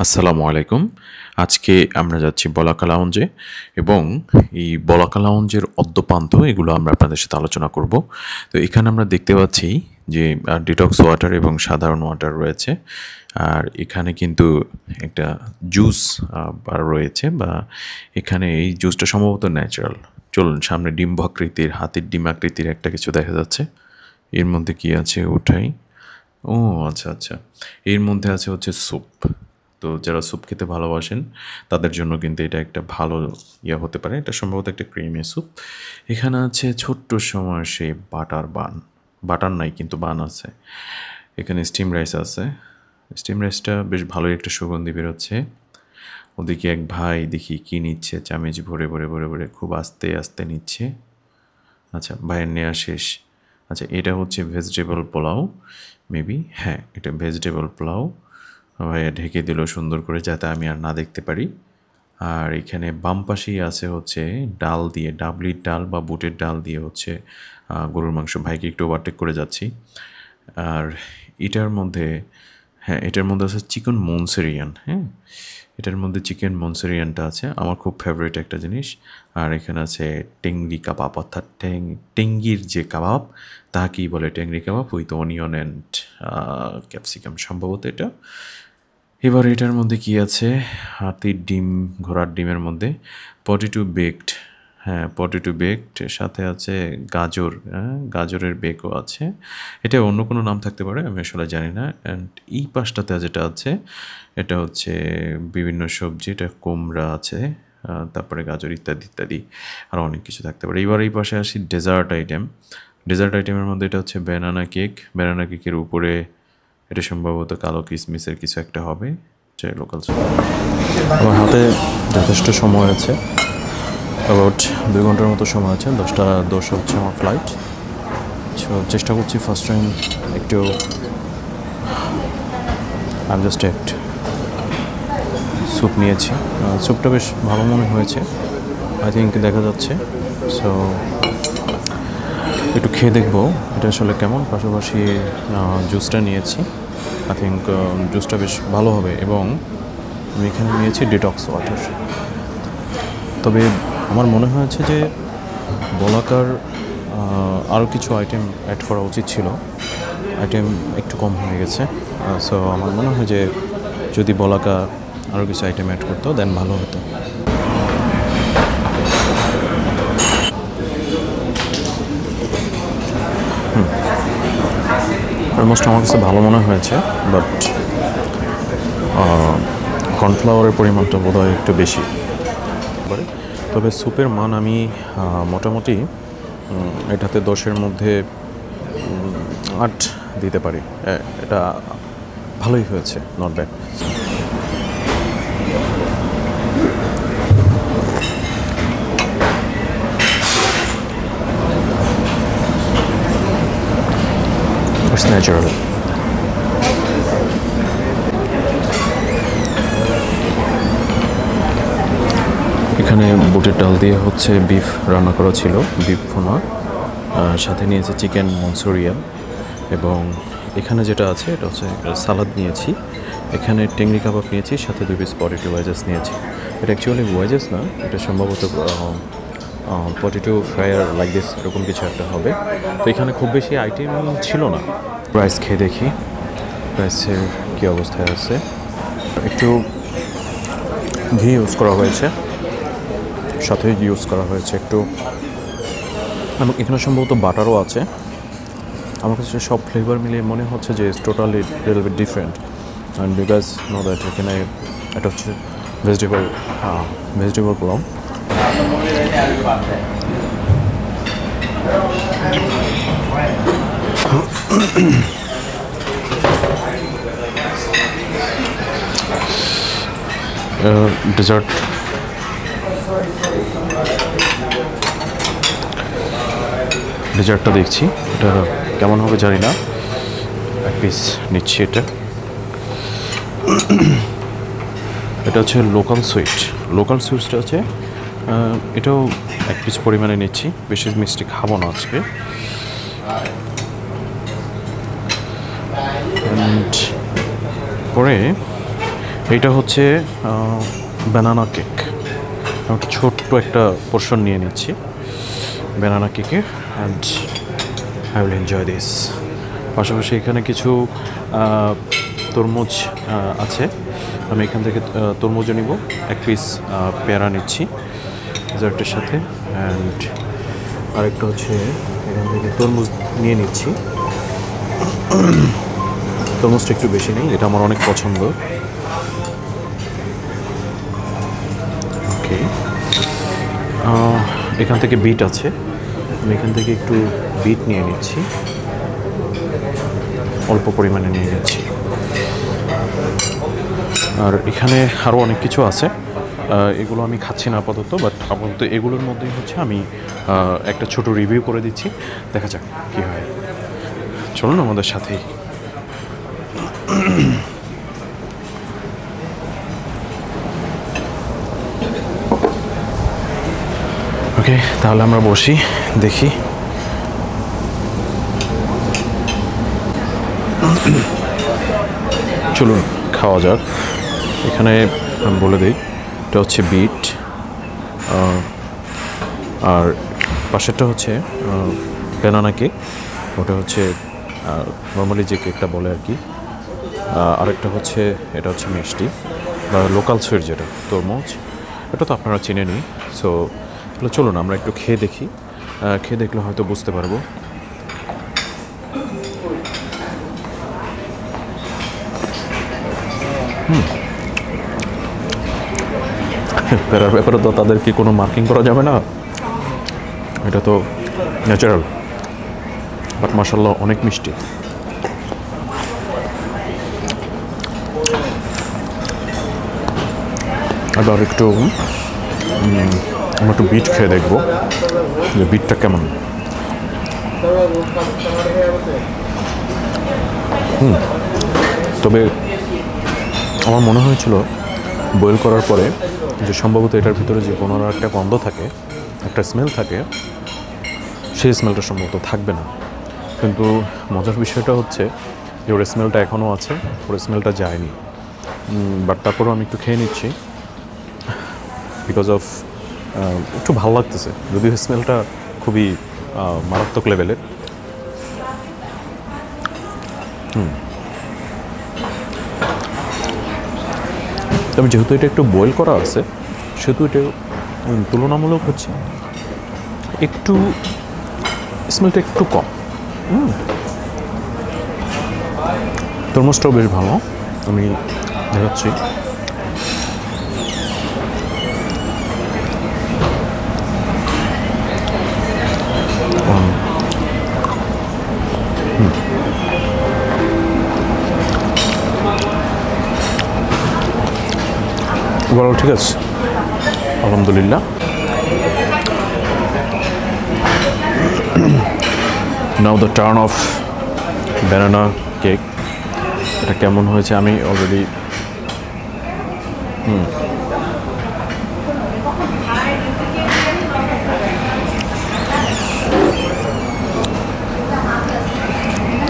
আসসালামু আলাইকুম। আজকে আমরা যাচ্ছি বলাকা লাউঞ্জে এবং এই বলাকা লাউঞ্জের অদ্যপান্ত এগুলো আমরা আপনাদের সাথে আলোচনা করব। তো এখানে আমরা দেখতে পাচ্ছি যে ডিটক্স ওয়াটার এবং সাধারণ ওয়াটার রয়েছে। আর এখানে কিন্তু একটা জুস বার রয়েছে, বা এখানে এই জুসটা সম্ভবত ন্যাচারাল। চলুন, সামনে ডিম্বাকৃতির, হাতির ডিম আকৃতির একটা কিছু দেখা যাচ্ছে। এর মধ্যে কি আছে ওঠাই। ও আচ্ছা আচ্ছা, এর মধ্যে আছে হচ্ছে স্যুপ। তো যারা স্যুপ খেতে ভালোবাসেন তাদের জন্য কিন্তু এটা একটা ভালো ইয়ে হতে পারে। এটা সম্ভবত একটা ক্রিমি স্যুপ। এখানে আছে ছোট্ট সময় সেই বাটার বান, বাটার নাই কিন্তু বান আছে। এখানে স্টিম রাইস আছে। স্টিম রাইসটা বেশ ভালোই একটা সুগন্ধি বেরোচ্ছে। ওদিকে এক ভাই দেখি কি নিচ্ছে, চামেচ ভরে ভরে ভরে ভরে খুব আস্তে আস্তে নিচ্ছে। আচ্ছা, ভাইয়ের নেওয়া শেষ। আচ্ছা, এটা হচ্ছে ভেজিটেবল পোলাও মেবি। হ্যাঁ, এটা ভেজিটেবল পোলাও। ভাইয়া ঢেকে দিল সুন্দর করে যাতে আমি আর না দেখতে পারি। আর এখানে বাম পাশেই আছে হচ্ছে ডাল দিয়ে, ডাবলির ডাল বা বুটের ডাল দিয়ে হচ্ছে গরুর মাংস। ভাইকে একটু ওভারটেক করে যাচ্ছি। আর এটার মধ্যে, হ্যাঁ এটার মধ্যে আছে চিকেন মনচুরিয়ান। হ্যাঁ, এটার মধ্যে চিকেন মনচুরিয়ানটা আছে, আমার খুব ফেভারিট একটা জিনিস। আর এখানে আছে টেংরি কাবাব, অর্থাৎ টেঙ্গির যে কাবাব, তাকেই বলে টেংরি কাবাব, উইথ অনিয়ন অ্যান্ড ক্যাপসিকাম সম্ভবত এটা। এবার এটার মধ্যে কি আছে, হাতির ডিম, ঘোড়ার ডিমের মধ্যে পটেটো বেকড। হ্যাঁ, পটেটো বেকড, সাথে আছে গাজর। হ্যাঁ, গাজরের বেকও আছে। এটা অন্য কোনো নাম থাকতে পারে, আমি আসলে জানি না। অ্যান্ড এই পাশটাতে যেটা আছে এটা হচ্ছে বিভিন্ন সবজি, এটা কুমড়া আছে, তারপরে গাজর ইত্যাদি ইত্যাদি আরও অনেক কিছু থাকতে পারে। এবার এই পাশে আসি ডেজার্ট আইটেম। ডেজার্ট আইটেমের মধ্যে এটা হচ্ছে ব্যানানা কেক। ব্যানানা কেকের উপরে এটা সম্ভবত কালো কিসমিসের কিছু একটা হবে, যে লোকাল। আমার হাতে যথেষ্ট সময় আছে, অ্যাবাউট 2 ঘন্টার মতো সময় আছে। 10টা 10 হচ্ছে আমার ফ্লাইট। সো চেষ্টা করছি ফার্স্ট টাইম একটু আনজাস্টেড স্যুপ নিয়েছি। স্যুপটা বেশ ভালো মনে হয়েছে, আই থিঙ্ক দেখা যাচ্ছে। সো একটু খেয়ে দেখবো এটা আসলে কেমন। পাশাপাশি জুসটা নিয়েছি, আই থিঙ্ক জুসটা বেশ ভালো হবে। এবং আমি এখানে নিয়েছি ডিটক্স ওয়াটার। তবে আমার মনে হয়েছে যে বলাকার আরও কিছু আইটেম অ্যাড করা উচিত ছিল, আইটেম একটু কম হয়ে গেছে। সো আমার মনে হয় যে যদি বলাকা আরও কিছু আইটেম অ্যাড করতো দেন ভালো হতো। অলমোস্ট আমার কাছে ভালো মনে হয়েছে, বাট কর্নফ্লাওয়ারের পরিমাণটা বোধহয় একটু বেশি। তবে স্যুপের মান আমি মোটামুটি এটাতে 10-এর মধ্যে 8 দিতে পারি। এটা ভালোই হয়েছে, নট ব্যাড। It's natural. এখানে বুটের ডাল দিয়ে হচ্ছে বিফ রান্না করা ছিল, বিফ ভুনা। সাথে নিয়েছে চিকেন মনচুরিয়ান। এবং এখানে যেটা আছে এটা হচ্ছে সালাদ নিয়েছি। এখানে টেংরি কাবাব নিয়েছি, সাথে 2 পিস পটেটো ওয়েজেস নিয়েছি। এটা অ্যাকচুয়ালি ওয়েজেস না, এটা সম্ভবত পটেটো ফ্রায়ার লাইক দিস, এরকম কিছু একটা হবে। তো এখানে খুব বেশি আইটেম ছিল না। রাইস খেয়ে দেখি রাইসের কী অবস্থায় আছে। একটু ঘি ইউজ করা হয়েছে, সাথে ইউজ করা হয়েছে একটু, এবং এখানে সম্ভবত বাটারও আছে। আমার কাছে সব ফ্লেভার মিলিয়ে মনে হচ্ছে যে it's totally little bit different. And because know that এখানে এটা হচ্ছে ভেজিটেবল পোলাও। ডেজার্ট ডেজার্টটা দেখছি, এটা কেমন হবে জানি না। এক পিস নিচ্ছি। এটা হচ্ছে লোকাল সুইট। লোকাল সুইটসটা হচ্ছে এটাও 1 পিস পরিমাণে নিচ্ছি, বেশি মিষ্টি খাবো না আজকে। অ্যান্ড পরে এইটা হচ্ছে ব্যানানা কেক। আমি ছোট্ট একটা পোর্শন নিয়ে নিচ্ছি ব্যানানা কেকের, and I will enjoy this. পাশাপাশি এখানে কিছু তরমুজ আছে, আমি এখান থেকে তরমুজও নিব। এক পিস পেয়ারা নিচ্ছি ডেজার্টের সাথে, অ্যান্ড আরেকটা হচ্ছে এখান থেকে তরমুজ নিয়ে নিচ্ছি। তরমুজটা একটু বেশি নেই, এটা আমার অনেক পছন্দ। ওকে, এখান থেকে বিট আছে, আমি এখান থেকে একটু বিট নিয়ে নিচ্ছি, অল্প পরিমাণে নিয়ে নিচ্ছি। আর এখানে আরও অনেক কিছু আছে, এগুলো আমি খাচ্ছি না আপাতত, বাট আপাতত এগুলোর মধ্যেই হচ্ছে আমি একটা ছোট রিভিউ করে দিচ্ছি, দেখা যাক কী হয়। চলুন আমাদের সাথেই। ওকে, তাহলে আমরা বসি, দেখি। চলুন খাওয়া যাক। এখানে আমি বলে দিই, এটা হচ্ছে বিট, আর পাশেরটা হচ্ছে ব্যানানা কেক, ওটা হচ্ছে নর্মালি যে কেকটা বলে আর কি। আরেকটা হচ্ছে, এটা হচ্ছে মিষ্টি বা লোকাল সুইট যেটা তরমুজ, এটা তো আপনারা চিনেনই। সো চলুন আমরা একটু খেয়ে দেখি, খেয়ে দেখলে হয়তো বুঝতে পারবো। প্যারার ব্যাপারে তো তাদের কি কোনো মার্কিং করা যাবে না, এটা তো ন্যাচারাল, বাট মাশাআল্লাহ অনেক মিষ্টি। এবার একটু আমরা একটু বিট খেয়ে দেখবো যে বিটটা কেমন। তবে আমার মনে হয়েছিল বয়েল করার পরে যে সম্ভবত এটার ভিতরে যে কোনো একটা গন্ধ থাকে, একটা স্মেল থাকে, সেই স্মেলটা সম্ভবত থাকবে না। কিন্তু মজার বিষয়টা হচ্ছে যে ওর স্মেলটা এখনও আছে, ওর স্মেলটা যায়নি। বাট তারপরেও আমি একটু খেয়ে নিচ্ছি বিকজ অফ একটু ভালো লাগতেছে, যদিও স্মেলটা খুবই মারাত্মক লেভেলের। তবে যেহেতু এটা একটু বয়েল করা আছে, সেহেতু এটা তুলনামূলক হচ্ছে একটু স্মেলটা একটু কম। তরমুজটাও বেশ ভালো, আমি দেখাচ্ছি। বলো ঠিক আছে, আলহামদুলিল্লাহ। Now the turn of banana cake. এটা কেমন হয়েছে আমি অলরেডি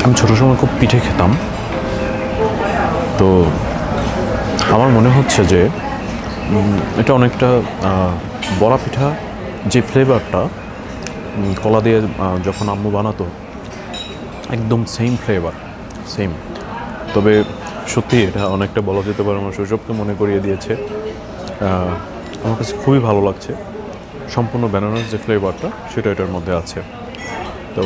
আমি ছোটো সময় খুব পিঠে খেতাম, তো আমার মনে হচ্ছে যে এটা অনেকটা বড়া পিঠা যে ফ্লেভারটা কলা দিয়ে যখন আম্মু বানাতো, একদম সেম ফ্লেভার, সেম। তবে সত্যি এটা অনেকটা বলা যেতে পারে আমার শৈশবকে মনে করিয়ে দিয়েছে। আমার কাছে খুবই ভালো লাগছে, সম্পূর্ণ ব্যানানার যে ফ্লেভারটা সেটা এটার মধ্যে আছে। তো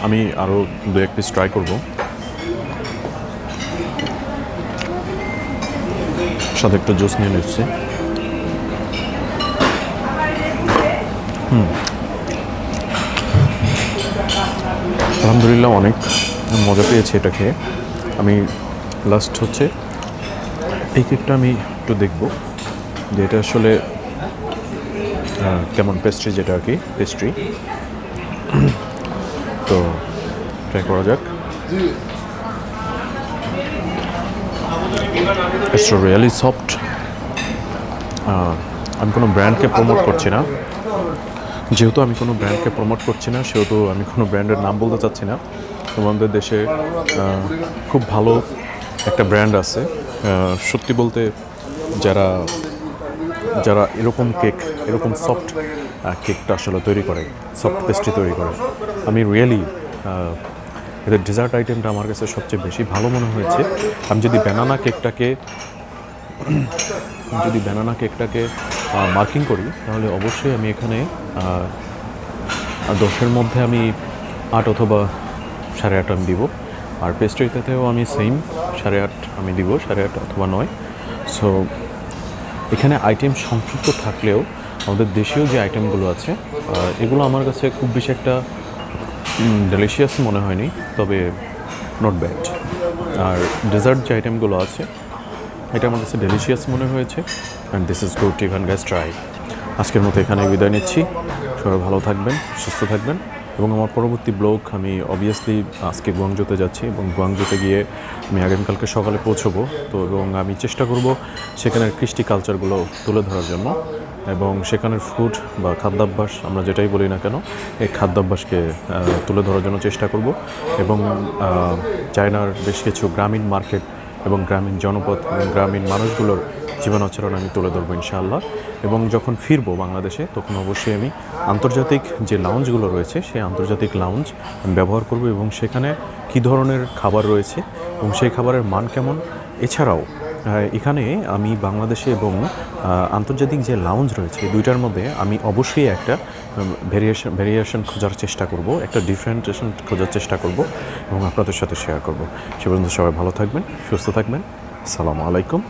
আমি আরও দু এক পিস ট্রাই করবো, সাথে একটা জুস নিয়ে নিচ্ছি। আলহামদুলিল্লাহ অনেক মজা পেয়েছি এটা খেয়ে। আমি লাস্ট হচ্ছে এই কেকটা আমি একটু দেখবো যে এটা আসলে কেমন পেস্ট্রি, যেটা আর কি পেস্ট্রি, তো ট্রাই করা যাক। It's really soft. আমি কোনো ব্র্যান্ডকে প্রমোট করছি না, যেহেতু আমি কোনো ব্র্যান্ডকে প্রমোট করছি না সেহেতু আমি কোনো ব্র্যান্ডের নাম বলতে চাচ্ছি না। আমাদের দেশে খুব ভালো একটা ব্র্যান্ড আছে সত্যি বলতে যারা যারা এরকম কেক, এরকম সফট কেকটা আসলে তৈরি করে, সফট পেস্ট্রি তৈরি করে, আমি রিয়েলি এদের ডেজার্ট আইটেমটা আমার কাছে সবচেয়ে বেশি ভালো মনে হয়েছে। আমি যদি ব্যানানা কেকটাকে মার্কিং করি, তাহলে অবশ্যই আমি এখানে 10-এর মধ্যে আমি 8 অথবা 8.5 আমি দিব। আর পেস্ট্রিটাতেও আমি সেম 8.5 আমি দিব, 8.5 অথবা 9। সো এখানে আইটেম সংক্ষিপ্ত থাকলেও আমাদের দেশীয় যে আইটেমগুলো আছে এগুলো আমার কাছে খুব বেশি একটা ডেলিশিয়াস মনে হয়নি, তবে নট ব্যাড। আর ডেজার্ট যে আইটেমগুলো আছে এটা আমার কাছে ডেলিশিয়াস মনে হয়েছে। And this is good, even guys try. আজকের মতো এখানে বিদায় নিচ্ছি। সবাই ভালো থাকবেন, সুস্থ থাকবেন। এবং আমার পরবর্তী ব্লগ, আমি অবভিয়াসলি আজকে গুয়াংজোতে যাচ্ছি এবং গুয়াংজোতে গিয়ে আমি আগামীকালকে সকালে পৌঁছবো। তো এবং আমি চেষ্টা করব সেখানের কৃষ্টি কালচারগুলো তুলে ধরার জন্য, এবং সেখানের ফুড বা খাদ্যাভ্যাস আমরা যেটাই বলি না কেন, এই খাদ্যাভ্যাসকে তুলে ধরার জন্য চেষ্টা করব। এবং চায়নার বেশ কিছু গ্রামীণ মার্কেট এবং গ্রামীণ জনপদ এবং গ্রামীণ মানুষগুলোর জীবনাচরণ আমি তুলে ধরবো ইনশাআল্লাহ। এবং যখন ফিরবো বাংলাদেশে, তখন অবশ্যই আমি আন্তর্জাতিক যে লাউঞ্জগুলো রয়েছে সেই আন্তর্জাতিক লাউঞ্জ আমি ব্যবহার করব, এবং সেখানে কী ধরনের খাবার রয়েছে এবং সেই খাবারের মান কেমন। এছাড়াও এখানে আমি বাংলাদেশে এবং আন্তর্জাতিক যে লাউঞ্জ রয়েছে এই দুইটার মধ্যে আমি অবশ্যই একটা ভেরিয়েশন খোঁজার চেষ্টা করব, একটা ডিফারেন্টেশন খোঁজার চেষ্টা করব এবং আপনাদের সাথে শেয়ার করব। সে পর্যন্ত সবাই ভালো থাকবেন, সুস্থ থাকবেন। আসসালামু আলাইকুম।